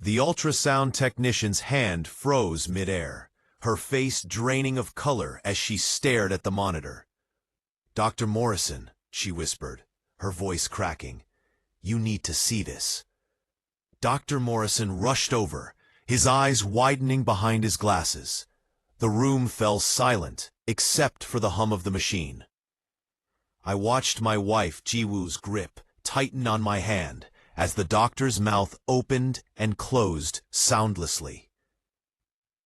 The ultrasound technician's hand froze mid-air, her face draining of color as she stared at the monitor. "Dr. Morrison," she whispered, her voice cracking, "you need to see this." Dr. Morrison rushed over, his eyes widening behind his glasses. The room fell silent, except for the hum of the machine. I watched my wife Jiwoo's grip tighten on my hand as the doctor's mouth opened and closed soundlessly.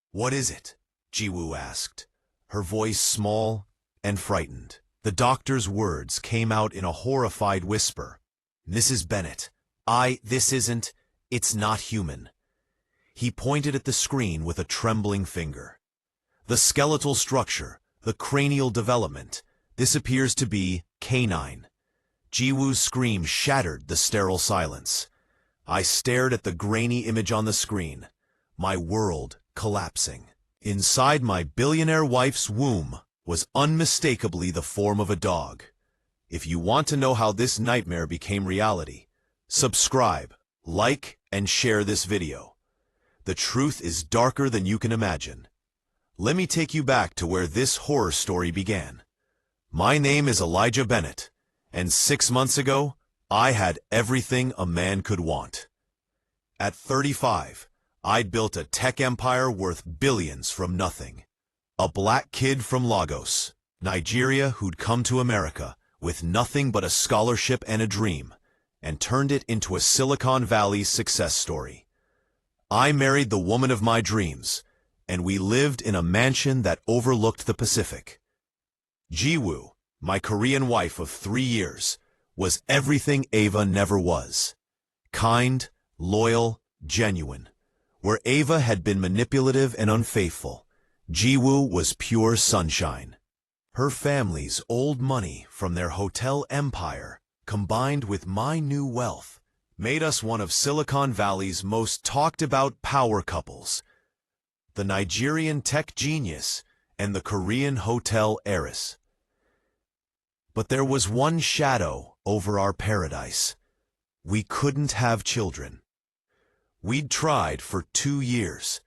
"What is it?" Jiwoo asked, her voice small and frightened. The doctor's words came out in a horrified whisper. "Mrs. Bennett, it's not human." He pointed at the screen with a trembling finger. "The skeletal structure, the cranial development, this appears to be canine." Jiwoo's scream shattered the sterile silence. I stared at the grainy image on the screen, my world collapsing. Inside my billionaire wife's womb was unmistakably the form of a dog. If you want to know how this nightmare became reality, subscribe, like, and share this video. The truth is darker than you can imagine. Let me take you back to where this horror story began. My name is Elijah Bennett, and 6 months ago, I had everything a man could want. At 35, I'd built a tech empire worth billions from nothing. A black kid from Lagos, Nigeria, who'd come to America with nothing but a scholarship and a dream, and turned it into a Silicon Valley success story. I married the woman of my dreams, and we lived in a mansion that overlooked the Pacific. Jiwoo, my Korean wife of 3 years, was everything Ava never was. Kind, loyal, genuine. Where Ava had been manipulative and unfaithful, Jiwoo was pure sunshine. Her family's old money from their hotel empire, combined with my new wealth, made us one of Silicon Valley's most talked-about power couples. The Nigerian tech genius and the Korean hotel heiress. But there was one shadow over our paradise. We couldn't have children. We'd tried for 2 years.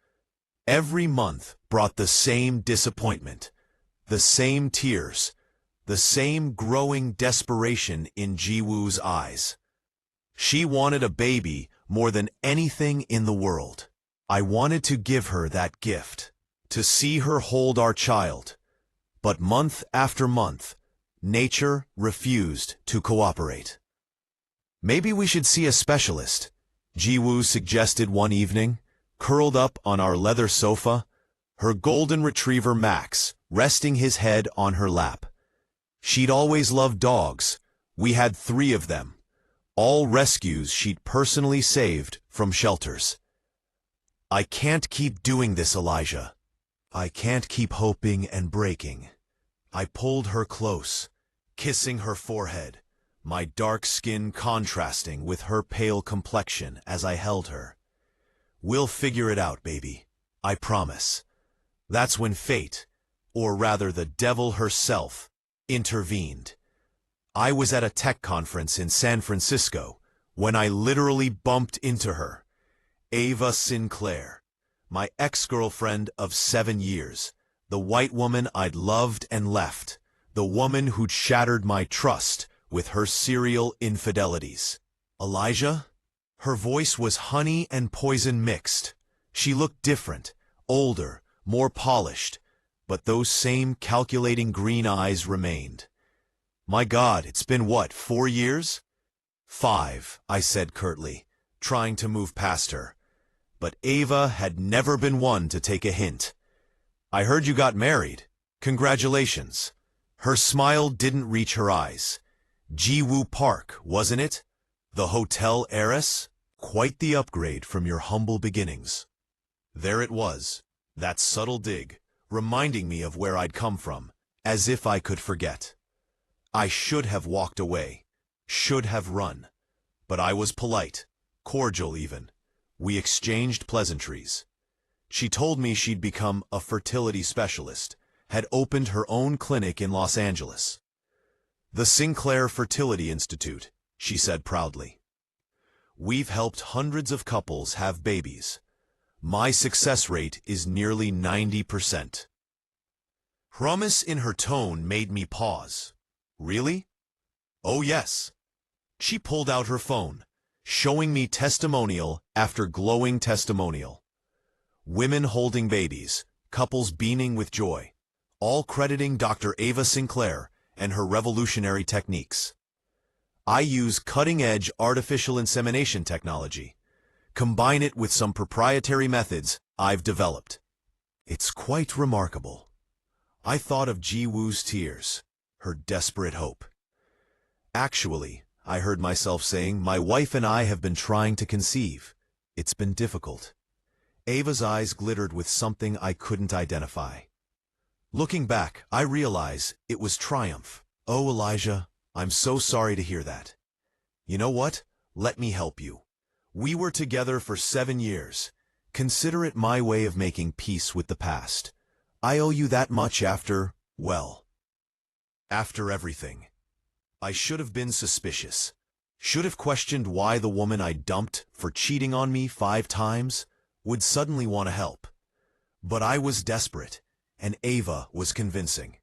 Every month brought the same disappointment, the same tears, the same growing desperation in Jiwoo's eyes. She wanted a baby more than anything in the world. I wanted to give her that gift, to see her hold our child. But month after month, nature refused to cooperate. "Maybe we should see a specialist," Jiwoo suggested one evening, curled up on our leather sofa, her golden retriever Max resting his head on her lap. She'd always loved dogs. We had 3 of them, all rescues she'd personally saved from shelters. "I can't keep doing this, Elijah. I can't keep hoping and breaking." I pulled her close, kissing her forehead, my dark skin contrasting with her pale complexion as I held her. "We'll figure it out, baby. I promise." That's when fate, or rather the devil herself, intervened. I was at a tech conference in San Francisco when I literally bumped into her. Ava Sinclair, my ex-girlfriend of 7 years, the white woman I'd loved and left, the woman who'd shattered my trust with her serial infidelities. "Elijah?" Her voice was honey and poison mixed. She looked different, older, more polished, but those same calculating green eyes remained. "My God, it's been what, 4 years?" "5, I said curtly, trying to move past her. But Ava had never been one to take a hint. "I heard you got married. Congratulations." Her smile didn't reach her eyes. "Jiwoo Park, wasn't it? The hotel heiress? Quite the upgrade from your humble beginnings." There it was, that subtle dig, reminding me of where I'd come from, as if I could forget. I should have walked away, should have run. But I was polite, cordial even. We exchanged pleasantries. She told me she'd become a fertility specialist, had opened her own clinic in Los Angeles. "The Sinclair Fertility Institute," she said proudly. We've helped hundreds of couples have babies. My success rate is nearly 90%. Promise in her tone made me pause. Really? Oh yes. She pulled out her phone, showing me testimonial after glowing testimonial. Women holding babies, couples beaming with joy, all crediting Dr. Ava Sinclair and her revolutionary techniques. I use cutting-edge artificial insemination technology. Combine it with some proprietary methods I've developed. It's quite remarkable. I thought of Ji-woo's tears, her desperate hope. Actually, I heard myself saying, my wife and I have been trying to conceive. It's been difficult. Ava's eyes glittered with something I couldn't identify. Looking back, I realize it was triumph. Oh, Elijah, I'm so sorry to hear that. You know what? Let me help you. We were together for 7 years. Consider it my way of making peace with the past. I owe you that much after, well, after everything. I should have been suspicious. Should have questioned why the woman I dumped for cheating on me 5 times would suddenly want to help. But I was desperate, and Ava was convincing.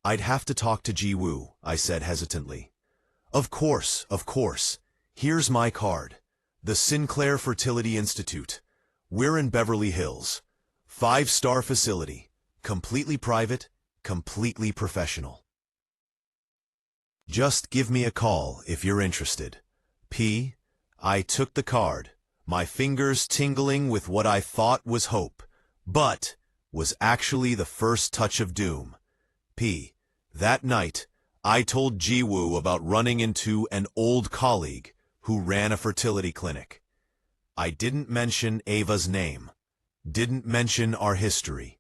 I'd have to talk to Ji-woo, I said hesitantly. Of course. Here's my card. The Sinclair Fertility Institute. We're in Beverly Hills. 5-star facility. Completely private, completely professional. Just give me a call if you're interested. P. I took the card, my fingers tingling with what I thought was hope, but was actually the first touch of doom. P. That night, I told Ji-woo about running into an old colleague who ran a fertility clinic. I didn't mention Ava's name, didn't mention our history.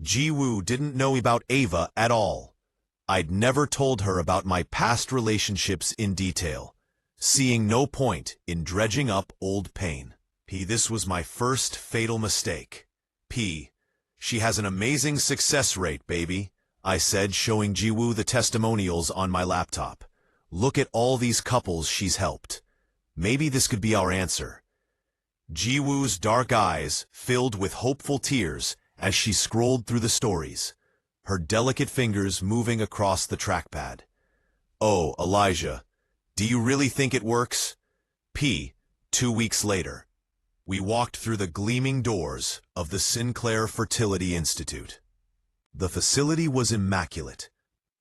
Ji-woo didn't know about Ava at all. I'd never told her about my past relationships in detail, seeing no point in dredging up old pain. P. This was my first fatal mistake. P. She has an amazing success rate, baby, I said, showing Ji-woo the testimonials on my laptop. Look at all these couples she's helped. Maybe this could be our answer. Ji-woo's dark eyes filled with hopeful tears as she scrolled through the stories, her delicate fingers moving across the trackpad. Oh, Elijah, do you really think it works? P. 2 weeks later, we walked through the gleaming doors of the Sinclair Fertility Institute. The facility was immaculate,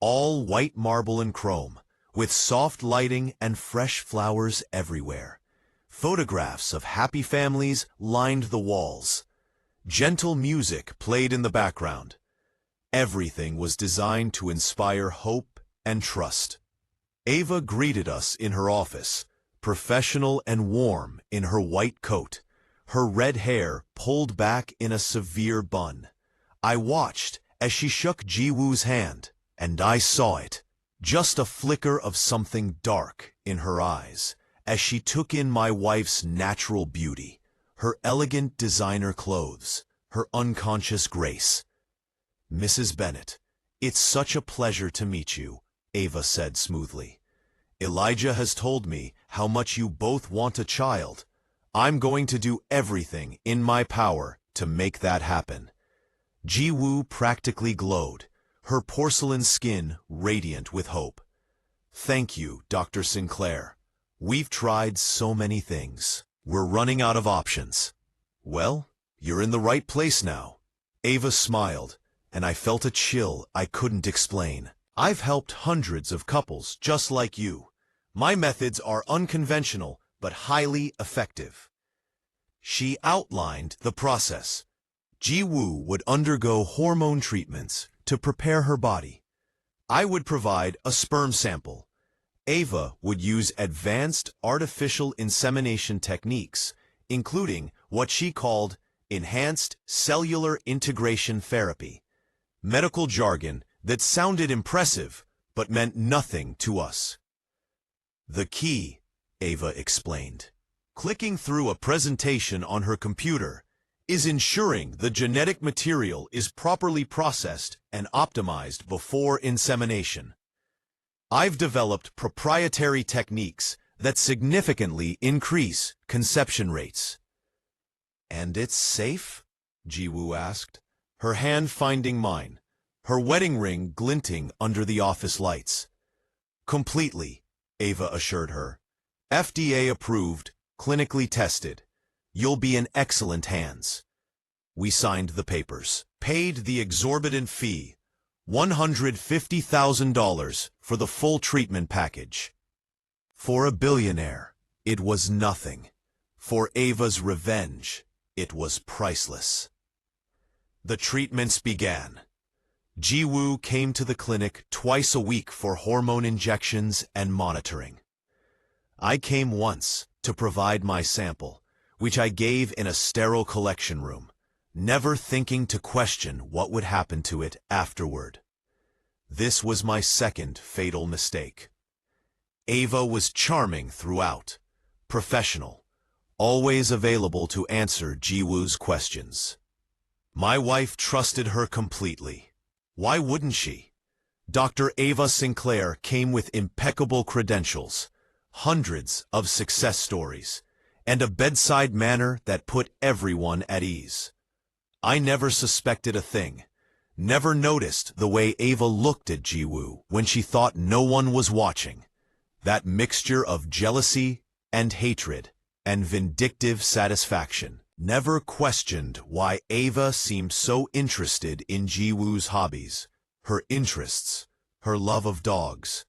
all white marble and chrome, with soft lighting and fresh flowers everywhere. Photographs of happy families lined the walls. Gentle music played in the background. Everything was designed to inspire hope and trust. Ava greeted us in her office, professional and warm in her white coat, her red hair pulled back in a severe bun. I watched as she shook Ji-woo's hand, and I saw it, just a flicker of something dark in her eyes, as she took in my wife's natural beauty, her elegant designer clothes, her unconscious grace. Mrs. Bennett, it's such a pleasure to meet you, Ava said smoothly. Elijah has told me how much you both want a child. I'm going to do everything in my power to make that happen. Ji-woo practically glowed, her porcelain skin radiant with hope. Thank you, Dr. Sinclair. We've tried so many things. We're running out of options. Well, you're in the right place now. Ava smiled, and I felt a chill I couldn't explain. I've helped hundreds of couples just like you. My methods are unconventional but highly effective. She outlined the process. Ji-woo would undergo hormone treatments to prepare her body. I would provide a sperm sample. Ava would use advanced artificial insemination techniques, including what she called enhanced cellular integration therapy, medical jargon that sounded impressive but meant nothing to us. The key, Ava explained, clicking through a presentation on her computer, is ensuring the genetic material is properly processed and optimized before insemination. I've developed proprietary techniques that significantly increase conception rates. "And it's safe?" Jiwoo asked, her hand finding mine, her wedding ring glinting under the office lights. "Completely," Ava assured her. "FDA approved, clinically tested. You'll be in excellent hands." We signed the papers, paid the exorbitant fee, $150,000 for the full treatment package. For a billionaire, it was nothing. For Ava's revenge, it was priceless. The treatments began. Jiwoo came to the clinic twice a week for hormone injections and monitoring. I came once to provide my sample, which I gave in a sterile collection room, never thinking to question what would happen to it afterward. This was my second fatal mistake. Ava was charming throughout, professional, always available to answer Jiwoo's questions. My wife trusted her completely. Why wouldn't she? Dr. Ava Sinclair came with impeccable credentials, hundreds of success stories, and a bedside manner that put everyone at ease. I never suspected a thing, never noticed the way Ava looked at Jiwoo when she thought no one was watching. That mixture of jealousy and hatred and vindictive satisfaction. Never questioned why Ava seemed so interested in Jiwoo's hobbies, her interests, her love of dogs.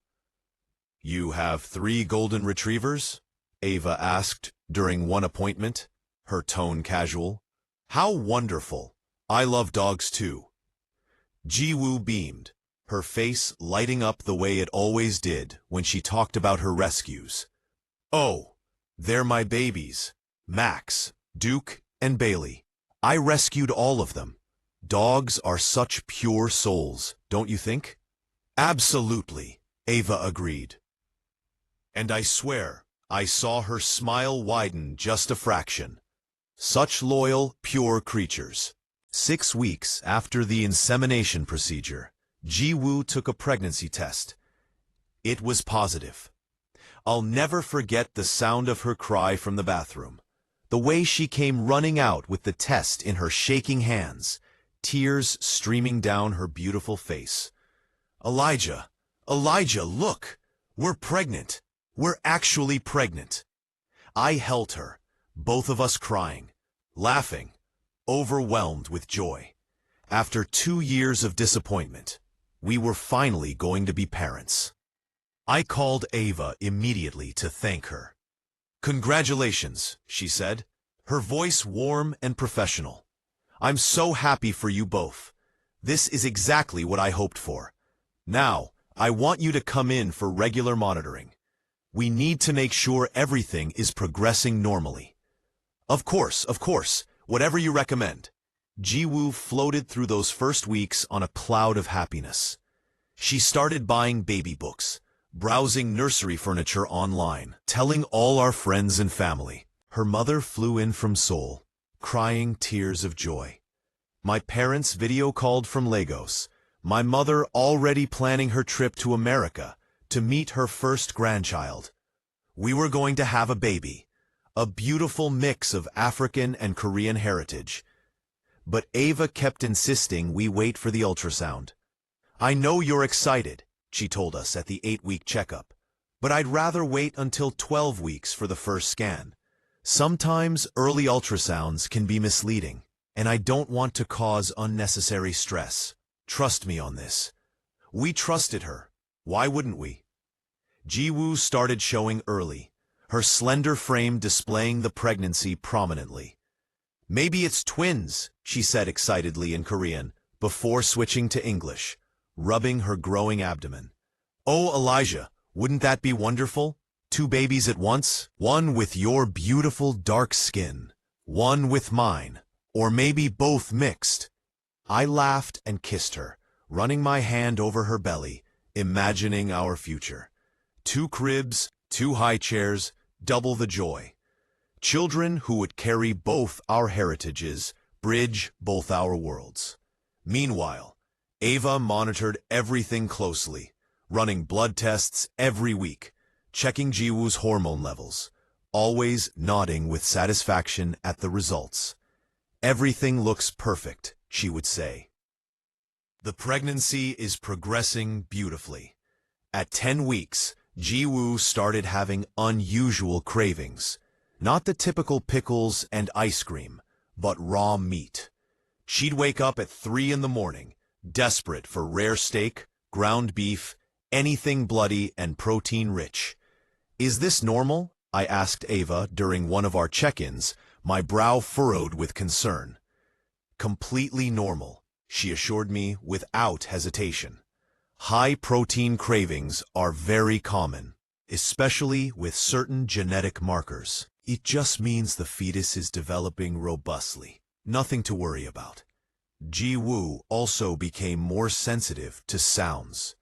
"You have 3 golden retrievers?" Ava asked during one appointment, her tone casual. "How wonderful! I love dogs too." Jiwoo beamed, her face lighting up the way it always did when she talked about her rescues. "Oh, they're my babies, Max, Duke, and Bailey. I rescued all of them. Dogs are such pure souls, don't you think?" "Absolutely," Ava agreed. And I swear, I saw her smile widen just a fraction. Such loyal, pure creatures. 6 weeks after the insemination procedure, Jiwoo took a pregnancy test. It was positive. I'll never forget the sound of her cry from the bathroom. The way she came running out with the test in her shaking hands, tears streaming down her beautiful face. Elijah, look! We're pregnant! We're actually pregnant!" I held her, both of us crying, laughing, overwhelmed with joy. After 2 years of disappointment, we were finally going to be parents. I called Ava immediately to thank her. "Congratulations," she said, her voice warm and professional. "I'm so happy for you both. This is exactly what I hoped for. Now, I want you to come in for regular monitoring. We need to make sure everything is progressing normally." Of course, whatever you recommend." Jiwoo floated through those first weeks on a cloud of happiness. She started buying baby books, browsing nursery furniture online, telling all our friends and family. Her mother flew in from Seoul, crying tears of joy. My parents video called from Lagos, my mother already planning her trip to America to meet her first grandchild. We were going to have a baby, a beautiful mix of African and Korean heritage. But Ava kept insisting we wait for the ultrasound. "I know you're excited," she told us at the 8-week checkup, "but I'd rather wait until 12 weeks for the first scan. Sometimes early ultrasounds can be misleading, and I don't want to cause unnecessary stress. Trust me on this." We trusted her. Why wouldn't we? Jiwoo started showing early, her slender frame displaying the pregnancy prominently. "Maybe it's twins," she said excitedly in Korean, before switching to English, rubbing her growing abdomen. "Oh, Elijah, wouldn't that be wonderful? 2 babies at once? One with your beautiful dark skin, one with mine, or maybe both mixed." I laughed and kissed her, running my hand over her belly, imagining our future. 2 cribs, 2 high chairs, double the joy. Children who would carry both our heritages, bridge both our worlds. Meanwhile, Ava monitored everything closely, running blood tests every week, checking Jiwoo's hormone levels, always nodding with satisfaction at the results. "Everything looks perfect," she would say. "The pregnancy is progressing beautifully." At 10 weeks, Jiwoo started having unusual cravings. Not the typical pickles and ice cream, but raw meat. She'd wake up at 3 in the morning, desperate for rare steak, ground beef, anything bloody and protein-rich. "Is this normal?" I asked Ava during one of our check-ins, my brow furrowed with concern. "Completely normal," she assured me without hesitation. "High-protein cravings are very common, especially with certain genetic markers. It just means the fetus is developing robustly. Nothing to worry about." Jiwoo also became more sensitive to sounds.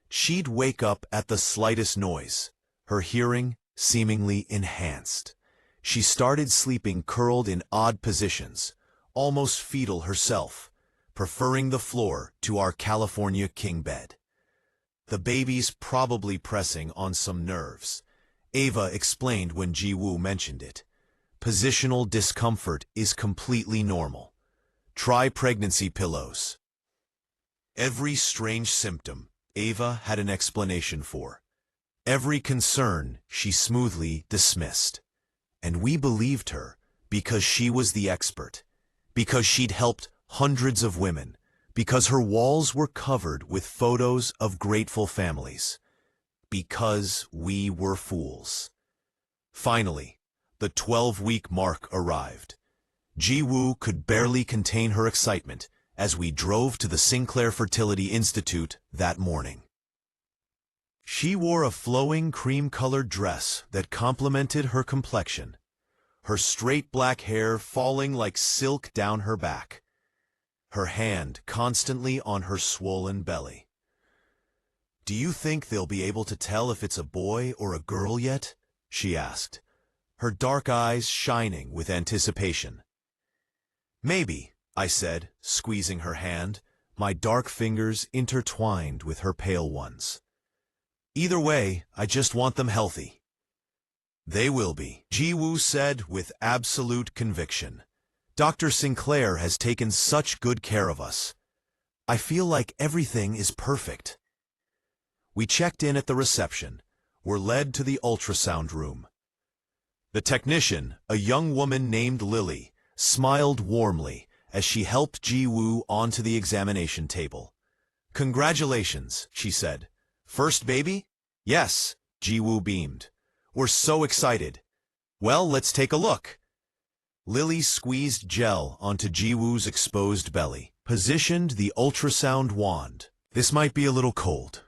She'd wake up at the slightest noise, her hearing seemingly enhanced. She started sleeping curled in odd positions, almost fetal herself, preferring the floor to our California king bed. "The baby's probably pressing on some nerves," Ava explained when Jiwoo mentioned it. "Positional discomfort is completely normal. Try pregnancy pillows." Every strange symptom, Ava had an explanation for. Every concern she smoothly dismissed. And we believed her because she was the expert, because she'd helped hundreds of women, because her walls were covered with photos of grateful families, because we were fools. Finally, the 12-week mark arrived. Jiwoo could barely contain her excitement as we drove to the Sinclair Fertility Institute that morning. She wore a flowing cream-colored dress that complemented her complexion, her straight black hair falling like silk down her back, her hand constantly on her swollen belly. "Do you think they'll be able to tell if it's a boy or a girl yet?" she asked, her dark eyes shining with anticipation. "Maybe," I said, squeezing her hand, my dark fingers intertwined with her pale ones. "Either way, I just want them healthy." "They will be," Jiwoo said with absolute conviction. "Dr. Sinclair has taken such good care of us. I feel like everything is perfect." We checked in at the reception, were led to the ultrasound room. The technician, a young woman named Lily, smiled warmly as she helped Jiwoo onto the examination table. "Congratulations," she said. "First baby?" "Yes," Jiwoo beamed. "We're so excited." "Well, let's take a look." Lily squeezed gel onto Jiwoo's exposed belly, positioned the ultrasound wand. "This might be a little cold."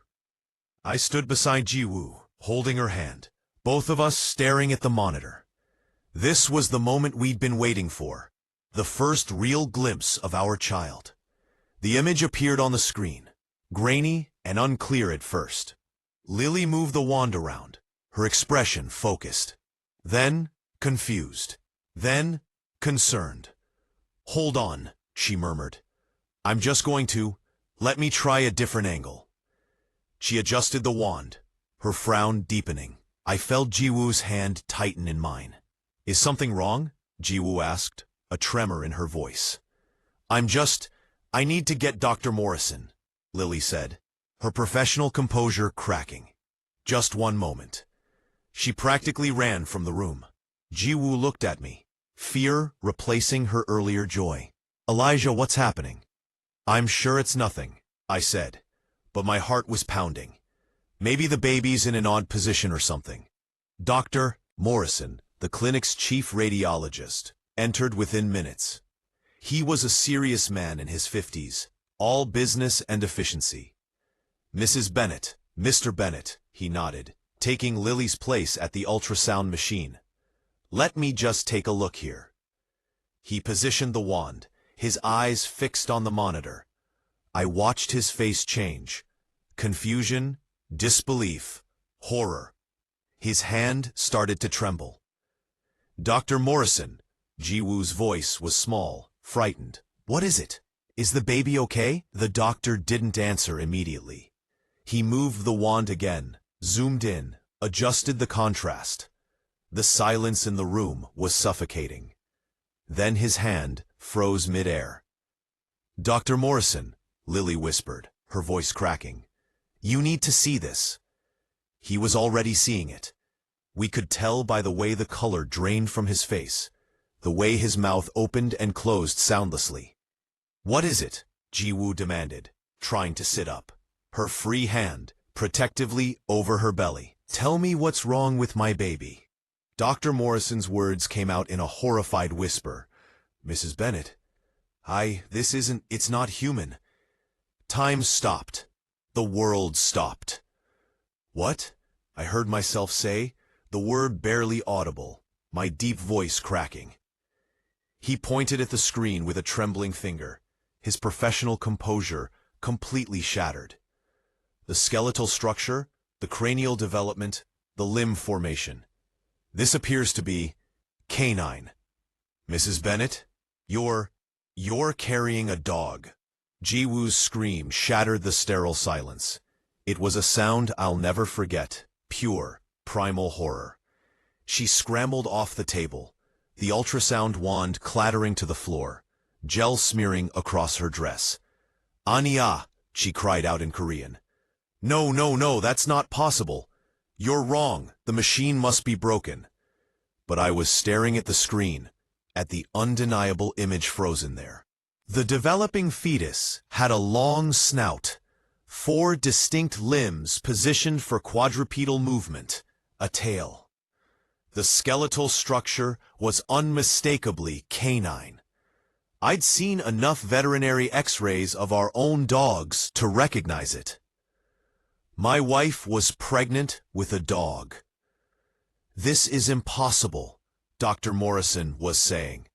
I stood beside Jiwoo, holding her hand, both of us staring at the monitor. This was the moment we'd been waiting for, the first real glimpse of our child. The image appeared on the screen, grainy and unclear at first. Lily moved the wand around, her expression focused. Then, confused. Then, concerned. "Hold on," she murmured. "I'm just going to, let me try a different angle." She adjusted the wand, her frown deepening. I felt Jiwoo's hand tighten in mine. "Is something wrong?" Jiwoo asked, a tremor in her voice. I need to get Dr. Morrison," Lily said, her professional composure cracking. "Just one moment." She practically ran from the room. Jiwoo looked at me, fear replacing her earlier joy. "Elijah, what's happening?" "I'm sure it's nothing," I said, but my heart was pounding. Maybe the baby's in an odd position or something. Dr. Morrison, the clinic's chief radiologist, entered within minutes. He was a serious man in his 50s, all business and efficiency. "Mrs. Bennett, Mr. Bennett," he nodded, taking Lily's place at the ultrasound machine. "Let me just take a look here." He positioned the wand, his eyes fixed on the monitor. I watched his face change. Confusion, disbelief, horror. His hand started to tremble. "Dr. Morrison," Jiwoo's voice was small, frightened. "What is it? Is the baby okay?" The doctor didn't answer immediately. He moved the wand again, zoomed in, adjusted the contrast. The silence in the room was suffocating. Then his hand froze mid-air. "Dr. Morrison," Lily whispered, her voice cracking. "You need to see this." He was already seeing it. We could tell by the way the color drained from his face, the way his mouth opened and closed soundlessly. "What is it?" Ji-woo demanded, trying to sit up, her free hand protectively over her belly. "Tell me what's wrong with my baby." Dr. Morrison's words came out in a horrified whisper. "Mrs. Bennett, it's not human." Time stopped. The world stopped. "What?" I heard myself say, the word barely audible, my deep voice cracking. He pointed at the screen with a trembling finger, his professional composure completely shattered. The skeletal structure, the cranial development, the limb formation. "This appears to be canine. Mrs. Bennett, you're carrying a dog." Ji-woo's scream shattered the sterile silence. It was a sound I'll never forget, pure, primal horror. She scrambled off the table, the ultrasound wand clattering to the floor, gel smearing across her dress. "Anya," she cried out in Korean. "No, no, no, that's not possible. You're wrong, the machine must be broken." But I was staring at the screen, at the undeniable image frozen there. The developing fetus had a long snout, 4 distinct limbs positioned for quadrupedal movement, a tail. The skeletal structure was unmistakably canine. I'd seen enough veterinary X-rays of our own dogs to recognize it. My wife was pregnant with a dog. "This is impossible," Dr. Morrison was saying,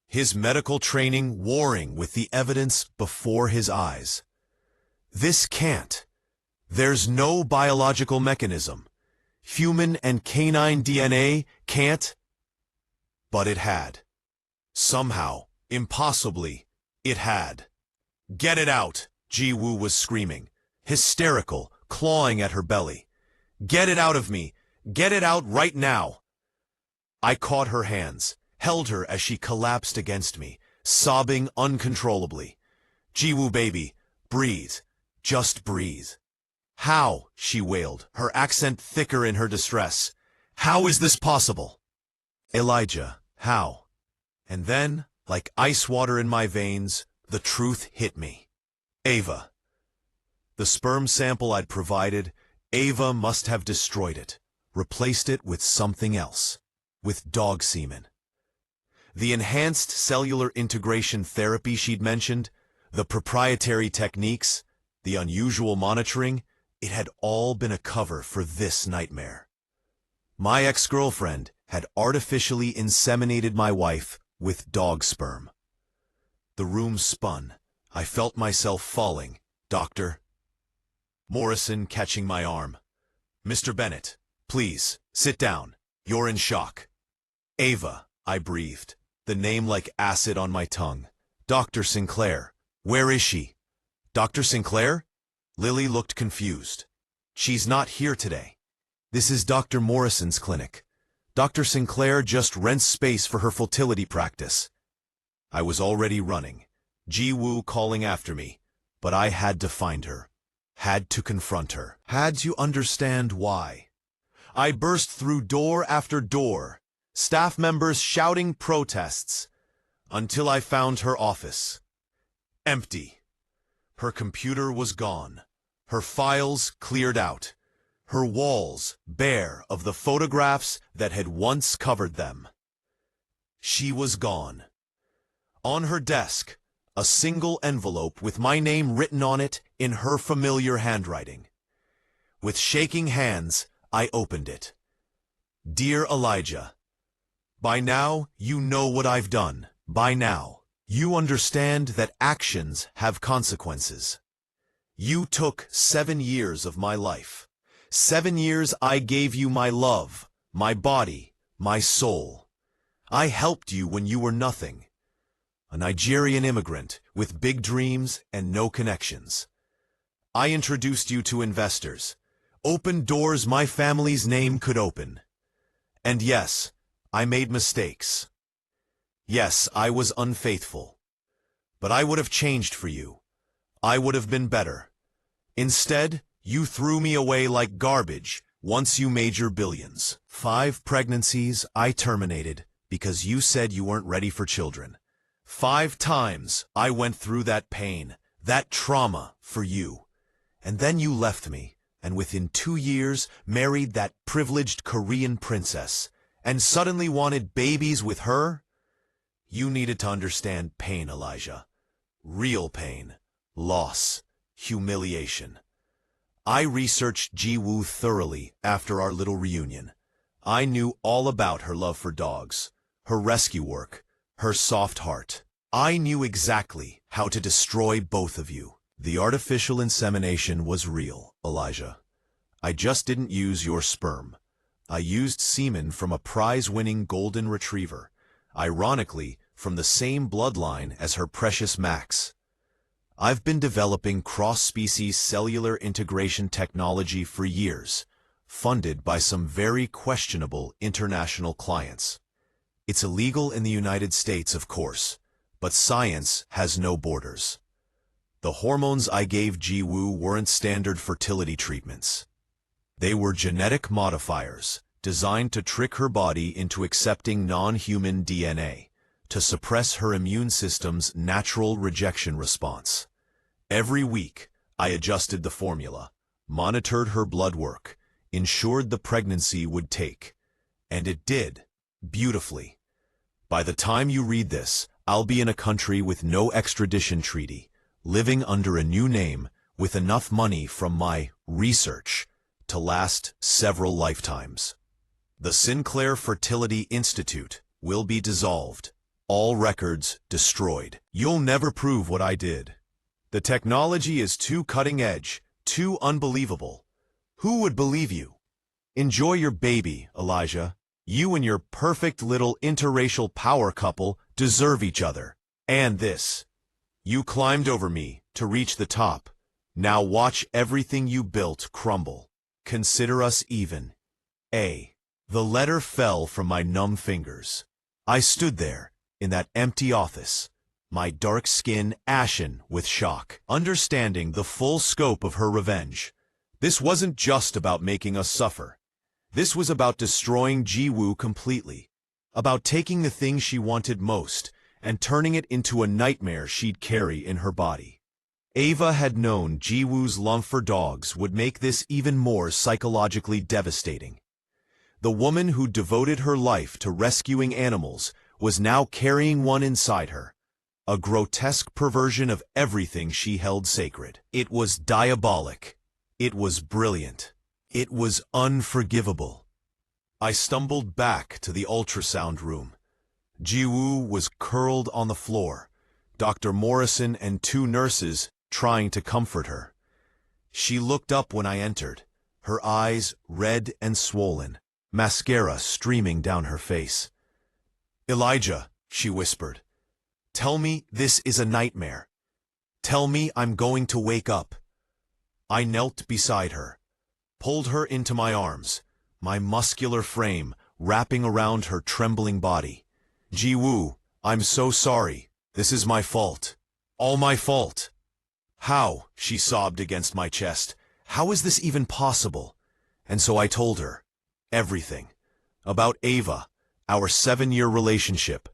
his medical training warring with the evidence before his eyes. "This can't. There's no biological mechanism. Human and canine DNA can't." But it had. Somehow, impossibly, it had. "Get it out," Ji-woo was screaming, hysterical, clawing at her belly. "Get it out of me! Get it out right now!" I caught her hands, held her as she collapsed against me, sobbing uncontrollably. "Ji-woo, baby, breathe. Just breathe." "How?" she wailed, her accent thicker in her distress. "How is this possible?" "Elijah, how?" And then, like ice water in my veins, the truth hit me. Ava. The sperm sample I'd provided, Ava must have destroyed it, replaced it with something else, with dog semen. The enhanced cellular integration therapy she'd mentioned, the proprietary techniques, the unusual monitoring, it had all been a cover for this nightmare. My ex-girlfriend had artificially inseminated my wife with dog sperm. The room spun. I felt myself falling. "Doctor." Morrison catching my arm. "Mr. Bennett, please, sit down. You're in shock." "Ava," I breathed, the name like acid on my tongue. "Dr. Sinclair, where is she?" "Dr. Sinclair?" Lily looked confused. "She's not here today. This is Dr. Morrison's clinic. Dr. Sinclair just rents space for her fertility practice." I was already running, Ji-woo calling after me, but I had to find her, had to confront her, had to understand why. I burst through door after door, staff members shouting protests, until I found her office. Empty. Her computer was gone, her files cleared out, her walls bare of the photographs that had once covered them. She was gone. On her desk, a single envelope with my name written on it in her familiar handwriting. With shaking hands, I opened it. "Dear Elijah, by now you know what I've done. By now, you understand that actions have consequences. You took 7 years of my life. 7 years I gave you my love, my body, my soul. I helped you when you were nothing. A Nigerian immigrant with big dreams and no connections. I introduced you to investors, Opened doors my family's name could open. And yes, I made mistakes. Yes, I was unfaithful. But I would have changed for you. I would have been better. Instead, you threw me away like garbage once you made your billions. 5 pregnancies I terminated because you said you weren't ready for children. 5 times I went through that pain, that trauma for you. And then you left me, and within 2 years married that privileged Korean princess, and suddenly wanted babies with her? You needed to understand pain, Elijah. Real pain, loss, humiliation. I researched Ji-woo thoroughly after our little reunion. I knew all about her love for dogs, her rescue work, her soft heart. I knew exactly how to destroy both of you. The artificial insemination was real, Elijah. I just didn't use your sperm. I used semen from a prize-winning golden retriever, ironically from the same bloodline as her precious Max. I've been developing cross-species cellular integration technology for years, funded by some very questionable international clients. It's illegal in the United States, of course, but science has no borders. The hormones I gave Ji-woo weren't standard fertility treatments. They were genetic modifiers designed to trick her body into accepting non-human DNA, to suppress her immune system's natural rejection response. Every week, I adjusted the formula, monitored her blood work, ensured the pregnancy would take. And it did, beautifully. By the time you read this, I'll be in a country with no extradition treaty, living under a new name with enough money from my research to last several lifetimes. The Sinclair Fertility Institute will be dissolved, all records destroyed. You'll never prove what I did. The technology is too cutting-edge, too unbelievable. Who would believe you? Enjoy your baby, Elijah. You and your perfect little interracial power couple deserve each other. And this. You climbed over me to reach the top. Now watch everything you built crumble. Consider us even. A. The letter fell from my numb fingers. I stood there, in that empty office, my dark skin ashen with shock, understanding the full scope of her revenge. This wasn't just about making us suffer. This was about destroying Ji-woo completely, about taking the thing she wanted most and turning it into a nightmare she'd carry in her body. Ava had known Ji-woo's love for dogs would make this even more psychologically devastating. The woman who devoted her life to rescuing animals was now carrying one inside her, a grotesque perversion of everything she held sacred. It was diabolic. It was brilliant. It was unforgivable. I stumbled back to the ultrasound room. Ji-woo was curled on the floor, Dr. Morrison and 2 nurses trying to comfort her. She looked up when I entered, her eyes red and swollen, mascara streaming down her face. "Elijah," she whispered, "tell me this is a nightmare. Tell me I'm going to wake up." I knelt beside her, pulled her into my arms, my muscular frame wrapping around her trembling body. "Ji-woo, I'm so sorry. This is my fault. All my fault." "How?" she sobbed against my chest. "How is this even possible?" And so I told her everything. About Ava, our 7-year relationship,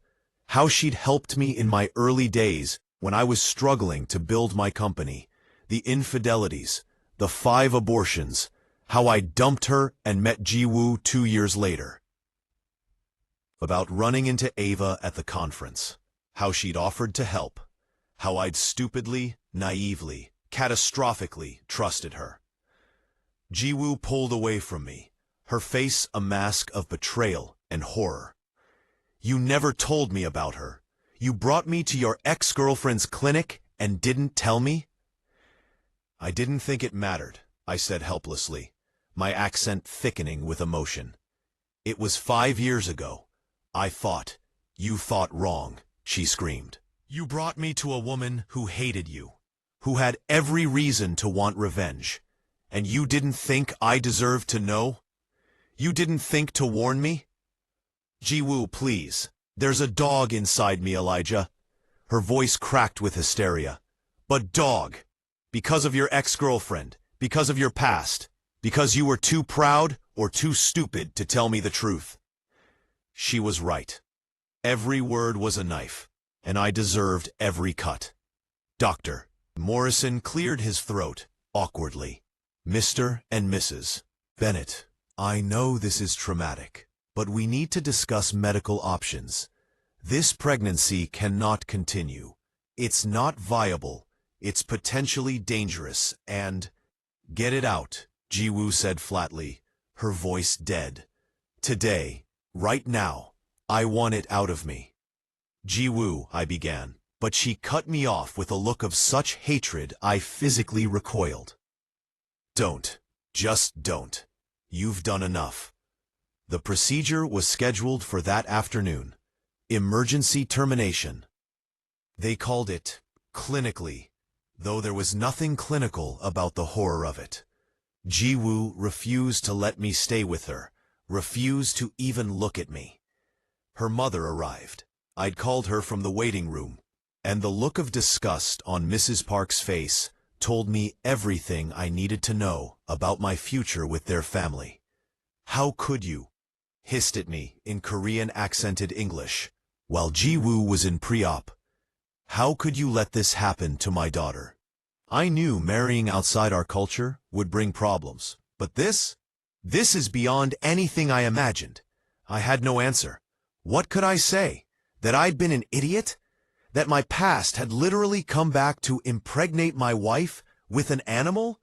how she'd helped me in my early days when I was struggling to build my company, the infidelities, the 5 abortions, how I dumped her and met Ji-woo 2 years later. About running into Ava at the conference, how she'd offered to help, how I'd stupidly, naively, catastrophically trusted her. Ji-woo pulled away from me, her face a mask of betrayal and horror. "You never told me about her. You brought me to your ex-girlfriend's clinic and didn't tell me?" "I didn't think it mattered," I said helplessly, my accent thickening with emotion. "It was 5 years ago. I thought. You thought wrong," she screamed. "You brought me to a woman who hated you, who had every reason to want revenge. And you didn't think I deserved to know? You didn't think to warn me? Jiwoo, please. There's a dog inside me, Elijah. Her voice cracked with hysteria. But dog, because of your ex-girlfriend, because of your past, because you were too proud or too stupid to tell me the truth. She was right. Every word was a knife, and I deserved every cut. Doctor. Morrison cleared his throat, awkwardly. Mr. and Mrs. Bennett, I know this is traumatic, but we need to discuss medical options. This pregnancy cannot continue. It's not viable. It's potentially dangerous, and— Get it out, Jiwoo said flatly, her voice dead. Today, right now, I want it out of me. Jiwoo, I began, but she cut me off with a look of such hatred I physically recoiled. Don't. Just don't. You've done enough. The procedure was scheduled for that afternoon. Emergency termination. They called it clinically, though there was nothing clinical about the horror of it. Jiwoo refused to let me stay with her, refused to even look at me. Her mother arrived. I'd called her from the waiting room, and the look of disgust on Mrs. Park's face told me everything I needed to know about my future with their family. How could you? Hissed at me in Korean accented English, while Jiwoo was in pre-op. How could you let this happen to my daughter? I knew marrying outside our culture would bring problems, but this is beyond anything I imagined. I had no answer. What could I say? That I'd been an idiot? That my past had literally come back to impregnate my wife with an animal?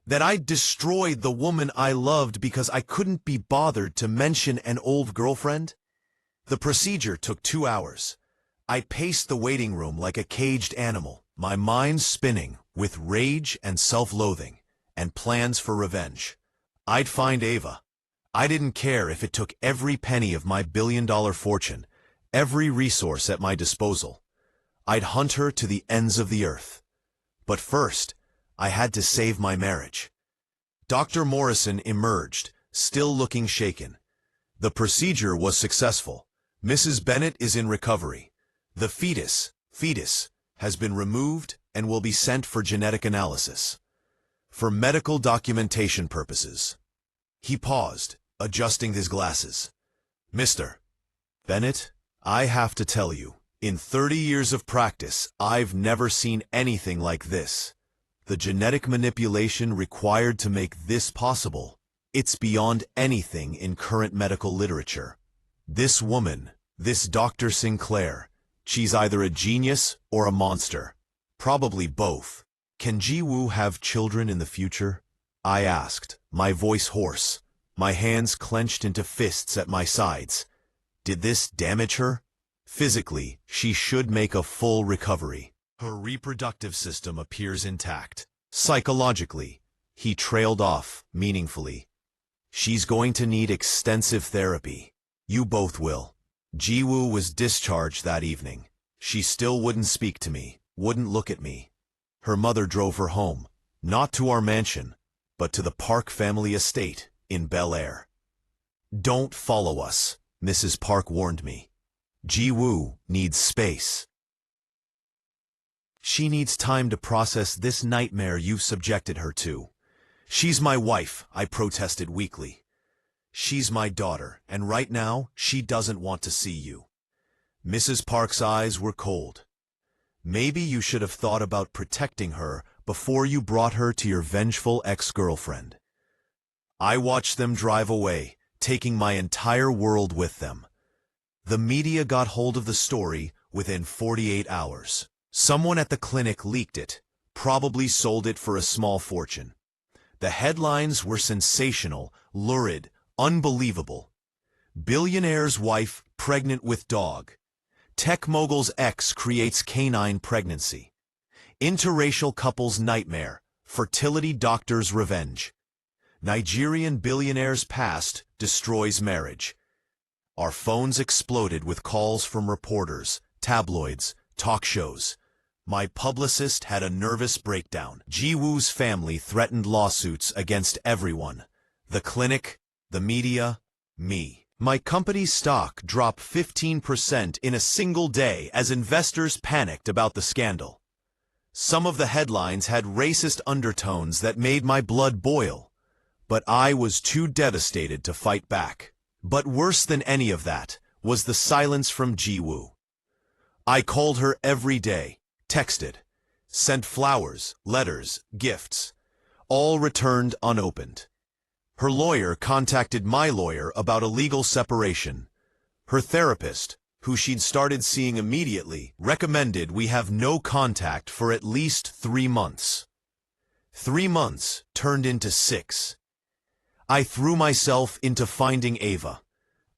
That I'd destroyed the woman I loved because I couldn't be bothered to mention an old girlfriend? The procedure took 2 hours. I paced the waiting room like a caged animal, my mind spinning with rage and self-loathing and plans for revenge. I'd find Ava. I didn't care if it took every penny of my billion-dollar fortune, every resource at my disposal. I'd hunt her to the ends of the earth. But first, I had to save my marriage. Dr. Morrison emerged, still looking shaken. The procedure was successful. Mrs. Bennett is in recovery. The fetus, has been removed and will be sent for genetic analysis. For medical documentation purposes. He paused, adjusting his glasses. Mr. Bennett, I have to tell you, in 30 years of practice, I've never seen anything like this. The genetic manipulation required to make this possible, it's beyond anything in current medical literature. This woman, this Dr. Sinclair, she's either a genius or a monster. Probably both. Can Jiwoo have children in the future? I asked, my voice hoarse, my hands clenched into fists at my sides. Did this damage her? Physically, she should make a full recovery. Her reproductive system appears intact. Psychologically, he trailed off, meaningfully. She's going to need extensive therapy. You both will. Jiwoo was discharged that evening. She still wouldn't speak to me, wouldn't look at me. Her mother drove her home, not to our mansion, but to the Park family estate in Bel Air. Don't follow us, Mrs. Park warned me. Jiwoo needs space. She needs time to process this nightmare you've subjected her to. She's my wife, I protested weakly. She's my daughter, and right now, she doesn't want to see you. Mrs. Park's eyes were cold. Maybe you should have thought about protecting her before you brought her to your vengeful ex-girlfriend. I watched them drive away, taking my entire world with them. The media got hold of the story within 48 hours. Someone at the clinic leaked it, probably sold it for a small fortune. The headlines were sensational, lurid, unbelievable. Billionaire's wife pregnant with dog. Tech mogul's ex creates canine pregnancy. Interracial couple's nightmare. Fertility doctor's revenge. Nigerian billionaire's past destroys marriage. Our phones exploded with calls from reporters, tabloids, talk shows. My publicist had a nervous breakdown. Ji-woo's family threatened lawsuits against everyone. The clinic, the media, me. My company's stock dropped 15% in a single day as investors panicked about the scandal. Some of the headlines had racist undertones that made my blood boil, but I was too devastated to fight back. But worse than any of that was the silence from Ji-woo. I called her every day, texted, sent flowers, letters, gifts, all returned unopened. Her lawyer contacted my lawyer about a legal separation. Her therapist, who she'd started seeing immediately, recommended we have no contact for at least 3 months. 3 months turned into 6. I threw myself into finding Ava.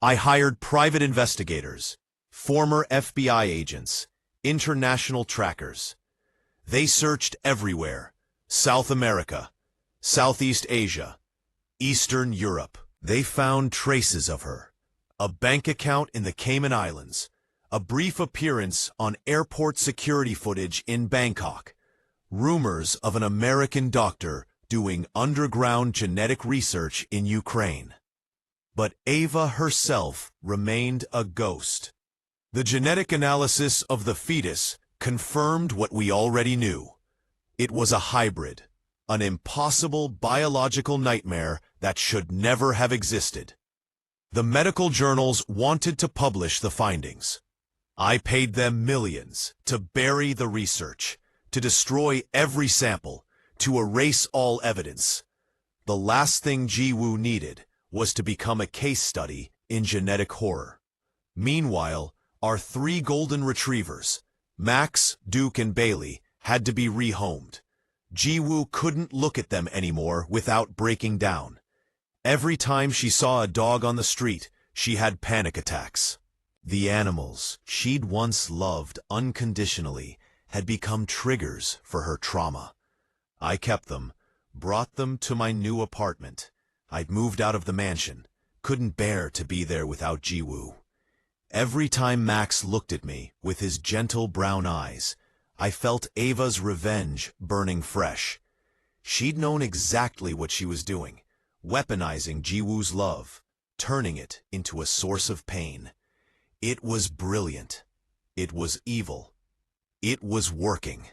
I hired private investigators, former FBI agents, international trackers. They searched everywhere: South America, Southeast Asia, Eastern Europe. They found traces of her. A bank account in the Cayman Islands, a brief appearance on airport security footage in Bangkok, rumors of an American doctor doing underground genetic research in Ukraine. But Ava herself remained a ghost. The genetic analysis of the fetus confirmed what we already knew. It was a hybrid, an impossible biological nightmare that should never have existed. The medical journals wanted to publish the findings. I paid them millions to bury the research, to destroy every sample, to erase all evidence. The last thing Ji-woo needed was to become a case study in genetic horror. Meanwhile, our 3 golden retrievers, Max, Duke, and Bailey, had to be rehomed. Ji-woo couldn't look at them anymore without breaking down. Every time she saw a dog on the street, she had panic attacks. The animals she'd once loved unconditionally had become triggers for her trauma. I kept them, brought them to my new apartment. I'd moved out of the mansion, couldn't bear to be there without Ji-woo. Every time Max looked at me with his gentle brown eyes, I felt Ava's revenge burning fresh. She'd known exactly what she was doing, weaponizing Ji-woo's love, turning it into a source of pain. It was brilliant. It was evil. It was working.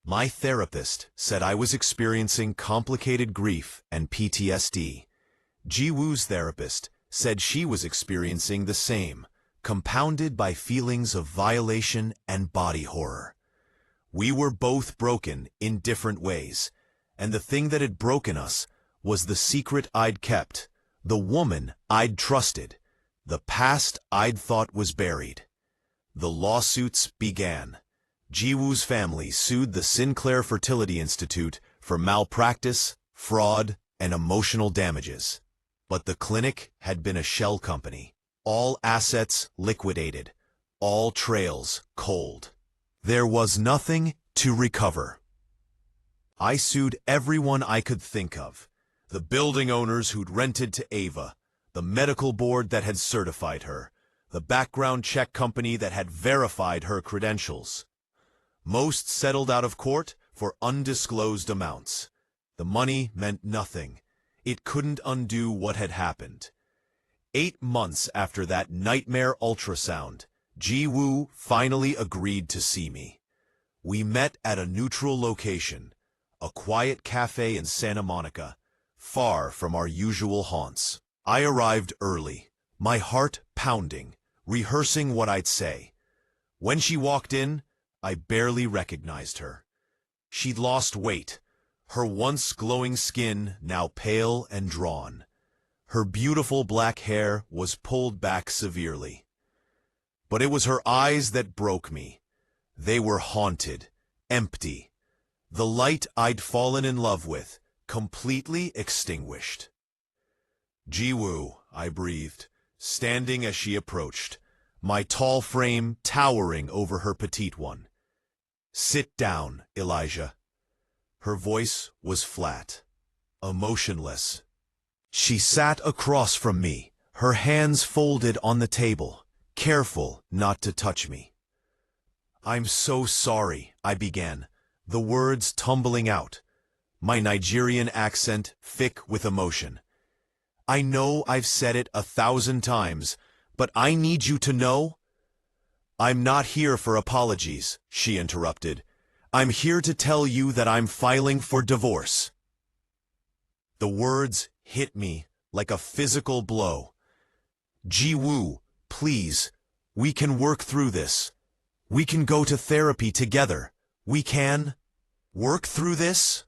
My therapist said I was experiencing complicated grief and PTSD. Ji-woo's therapist said she was experiencing the same, compounded by feelings of violation and body horror. We were both broken in different ways, and the thing that had broken us was the secret I'd kept, the woman I'd trusted, the past I'd thought was buried. The lawsuits began. Ji-woo's family sued the Sinclair Fertility Institute for malpractice, fraud, and emotional damages. But the clinic had been a shell company. All assets liquidated, all trails cold. There was nothing to recover. I sued everyone I could think of. The building owners who'd rented to Ava, the medical board that had certified her, the background check company that had verified her credentials. Most settled out of court for undisclosed amounts. The money meant nothing. It couldn't undo what had happened. 8 months after that nightmare ultrasound, Ji-woo finally agreed to see me. We met at a neutral location, a quiet cafe in Santa Monica, far from our usual haunts. I arrived early, my heart pounding, rehearsing what I'd say. When she walked in, I barely recognized her. She'd lost weight, her once glowing skin now pale and drawn. Her beautiful black hair was pulled back severely. But it was her eyes that broke me. They were haunted, empty. The light I'd fallen in love with, completely extinguished. "Ji-woo," I breathed, standing as she approached, my tall frame towering over her petite one. "Sit down, Elijah." Her voice was flat, emotionless. She sat across from me, her hands folded on the table, careful not to touch me. I'm so sorry, I began, the words tumbling out, my Nigerian accent thick with emotion. I know I've said it 1,000 times, but I need you to know. I'm not here for apologies, she interrupted. I'm here to tell you that I'm filing for divorce. The words hit me like a physical blow. Ji-woo, please, we can work through this. We can go to therapy together. We can work through this?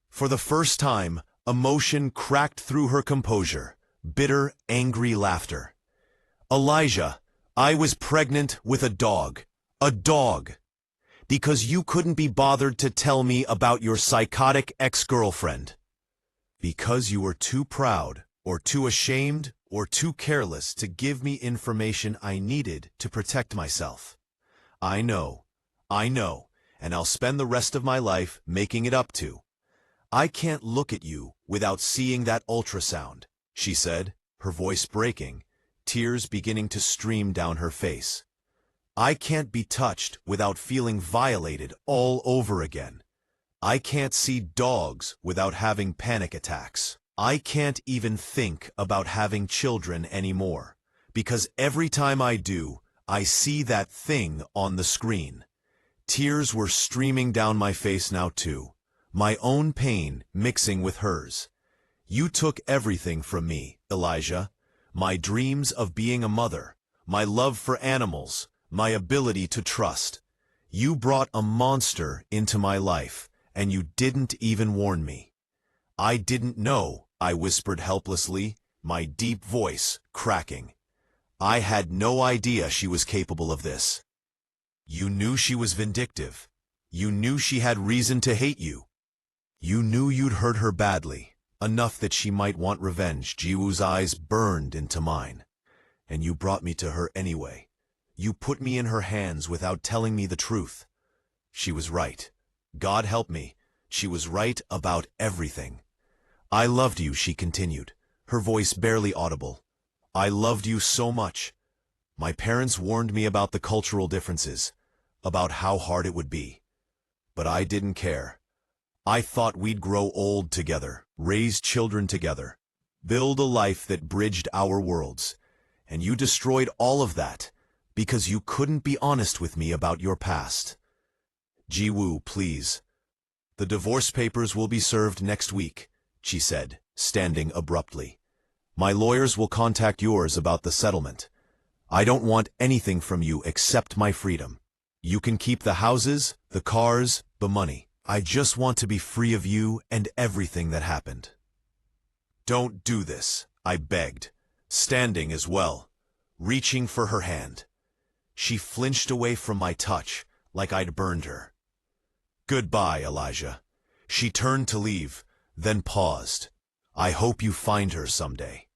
For the first time, emotion cracked through her composure, bitter, angry laughter. Elijah, I was pregnant with a dog. A dog. Because you couldn't be bothered to tell me about your psychotic ex-girlfriend. Because you were too proud, or too ashamed, or too careless to give me information I needed to protect myself. I know, and I'll spend the rest of my life making it up to. I can't look at you without seeing that ultrasound, she said, her voice breaking, tears beginning to stream down her face. I can't be touched without feeling violated all over again. I can't see dogs without having panic attacks. I can't even think about having children anymore, because every time I do, I see that thing on the screen. Tears were streaming down my face now too, my own pain mixing with hers. You took everything from me, Elijah. My dreams of being a mother, my love for animals, my ability to trust. You brought a monster into my life, and you didn't even warn me. I didn't know, I whispered helplessly, my deep voice cracking. I had no idea she was capable of this. You knew she was vindictive. You knew she had reason to hate you. You knew you'd hurt her badly, enough that she might want revenge. Jiwoo's eyes burned into mine. And you brought me to her anyway. You put me in her hands without telling me the truth. She was right. God help me. She was right about everything. I loved you, she continued, her voice barely audible. I loved you so much. My parents warned me about the cultural differences, about how hard it would be. But I didn't care. I thought we'd grow old together, raise children together, build a life that bridged our worlds. And you destroyed all of that, because you couldn't be honest with me about your past. Ji-woo, please. The divorce papers will be served next week, she said, standing abruptly. My lawyers will contact yours about the settlement. I don't want anything from you except my freedom. You can keep the houses, the cars, the money. I just want to be free of you and everything that happened. Don't do this, I begged, standing as well, reaching for her hand. She flinched away from my touch, like I'd burned her. Goodbye, Elijah. She turned to leave, then paused. I hope you find her someday.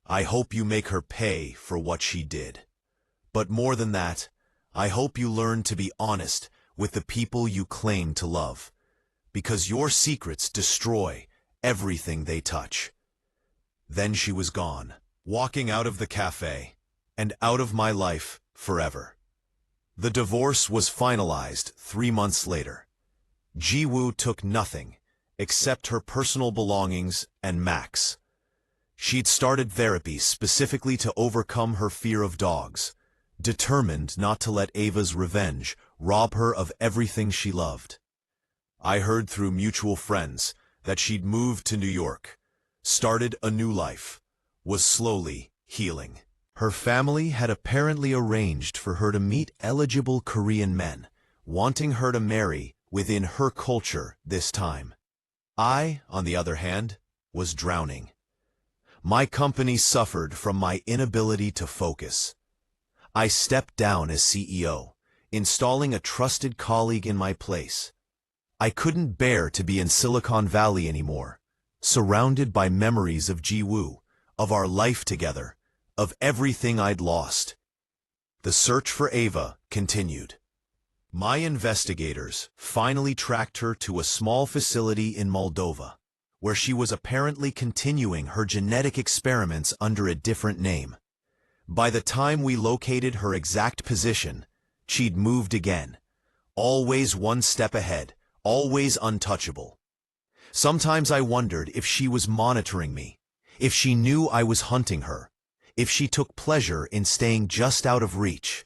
I hope you make her pay for what she did. But more than that, I hope you learn to be honest with the people you claim to love, because your secrets destroy everything they touch. Then she was gone, walking out of the cafe, and out of my life forever. The divorce was finalized 3 months later. Ji-woo took nothing except her personal belongings and Max. She'd started therapy specifically to overcome her fear of dogs, determined not to let Ava's revenge rob her of everything she loved. I heard through mutual friends that she'd moved to New York, started a new life, was slowly healing. Her family had apparently arranged for her to meet eligible Korean men, wanting her to marry within her culture this time. I, on the other hand, was drowning. My company suffered from my inability to focus. I stepped down as CEO, installing a trusted colleague in my place. I couldn't bear to be in Silicon Valley anymore, surrounded by memories of Ji-woo, of our life together, of everything I'd lost. The search for Ava continued. My investigators finally tracked her to a small facility in Moldova, where she was apparently continuing her genetic experiments under a different name. By the time we located her exact position, she'd moved again, Always one step ahead, always untouchable. Sometimes I wondered if she was monitoring me, if she knew I was hunting her, if she took pleasure in staying just out of reach.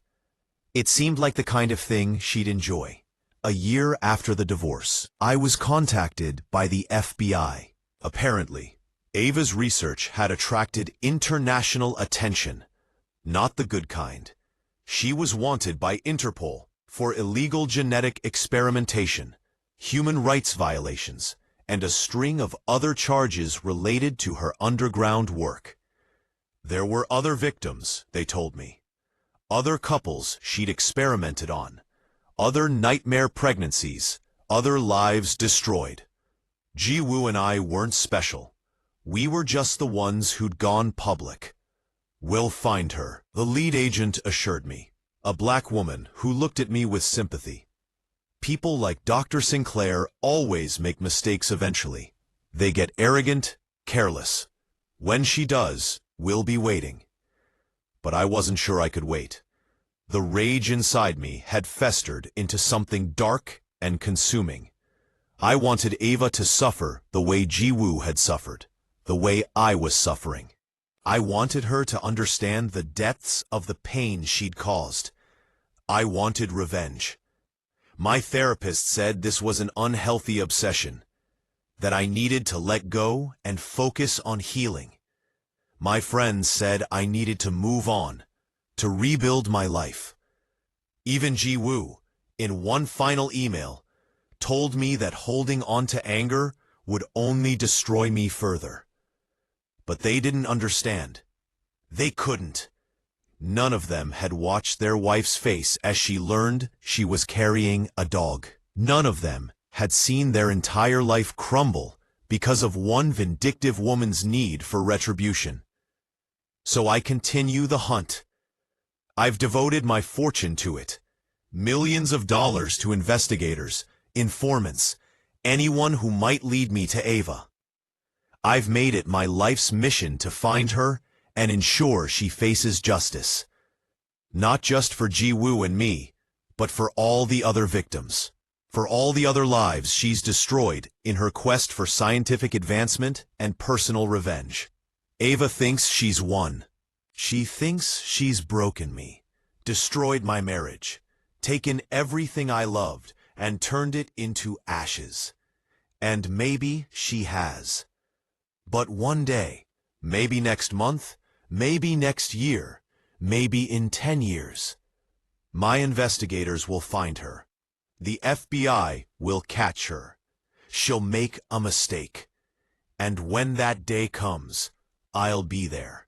It seemed like the kind of thing she'd enjoy. A year after the divorce, I was contacted by the FBI. Apparently, Ava's research had attracted international attention. Not the good kind. She was wanted by Interpol for illegal genetic experimentation, human rights violations, and a string of other charges related to her underground work. There were other victims, they told me. Other couples she'd experimented on. Other nightmare pregnancies. Other lives destroyed. Ji-woo and I weren't special. We were just the ones who'd gone public. "We'll find her," the lead agent assured me. A black woman who looked at me with sympathy. People like Dr. Sinclair always make mistakes eventually. They get arrogant, careless. When she does, we'll be waiting. But I wasn't sure I could wait. The rage inside me had festered into something dark and consuming. I wanted Ava to suffer the way Ji-woo had suffered, the way I was suffering. I wanted her to understand the depths of the pain she'd caused. I wanted revenge. My therapist said this was an unhealthy obsession, that I needed to let go and focus on healing. My friends said I needed to move on, to rebuild my life. Even Ji-woo, in one final email, told me that holding on to anger would only destroy me further. But they didn't understand. They couldn't. None of them had watched their wife's face as she learned she was carrying a dog. None of them had seen their entire life crumble because of one vindictive woman's need for retribution. So I continue the hunt. I've devoted my fortune to it. Millions of dollars to investigators, informants, anyone who might lead me to Ava. I've made it my life's mission to find her and ensure she faces justice. Not just for Ji-woo and me, but for all the other victims. For all the other lives she's destroyed in her quest for scientific advancement and personal revenge. Ava thinks she's won. She thinks she's broken me, destroyed my marriage, taken everything I loved and turned it into ashes. And maybe she has. But one day, maybe next month, maybe next year, maybe in 10 years, my investigators will find her. The FBI will catch her. She'll make a mistake. And when that day comes, I'll be there.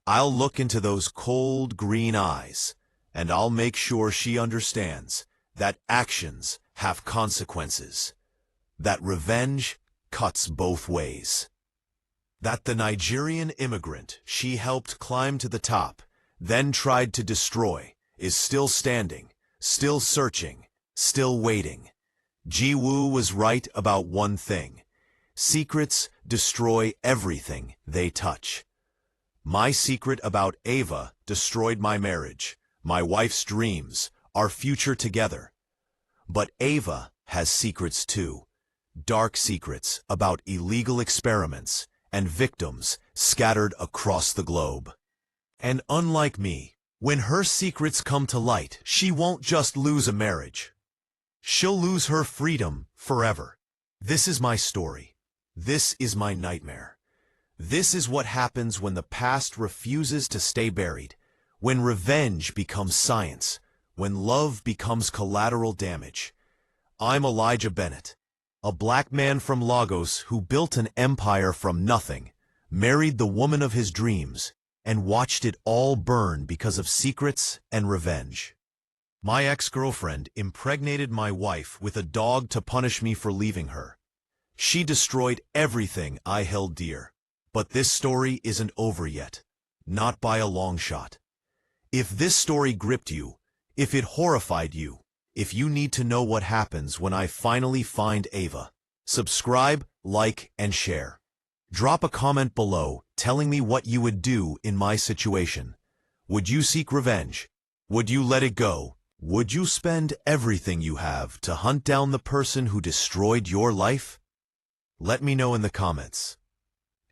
I'll look into those cold green eyes, and I'll make sure she understands that actions have consequences, that revenge cuts both ways. That the Nigerian immigrant she helped climb to the top, then tried to destroy, is still standing, still searching, still waiting. Ji-woo was right about one thing. Secrets destroy everything they touch. My secret about Ava destroyed my marriage, my wife's dreams, our future together. But Ava has secrets too. Dark secrets about illegal experiments and victims scattered across the globe. And unlike me, when her secrets come to light, she won't just lose a marriage. She'll lose her freedom forever. This is my story. This is my nightmare. This is what happens when the past refuses to stay buried, when revenge becomes science, when love becomes collateral damage. I'm Elijah Bennett, a black man from Lagos who built an empire from nothing, married the woman of his dreams, and watched it all burn because of secrets and revenge. My ex-girlfriend impregnated my wife with a dog to punish me for leaving her. She destroyed everything I held dear. But this story isn't over yet. Not by a long shot. If this story gripped you, if it horrified you, if you need to know what happens when I finally find Ava, subscribe, like, and share. Drop a comment below telling me what you would do in my situation. Would you seek revenge? Would you let it go? Would you spend everything you have to hunt down the person who destroyed your life? Let me know in the comments.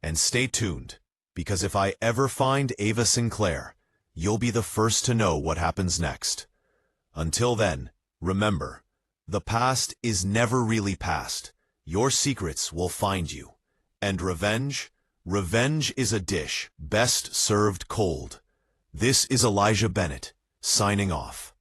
And stay tuned, because if I ever find Ava Sinclair, you'll be the first to know what happens next. Until then, remember, the past is never really past. Your secrets will find you. And revenge? Revenge is a dish best served cold. This is Elijah Bennett, signing off.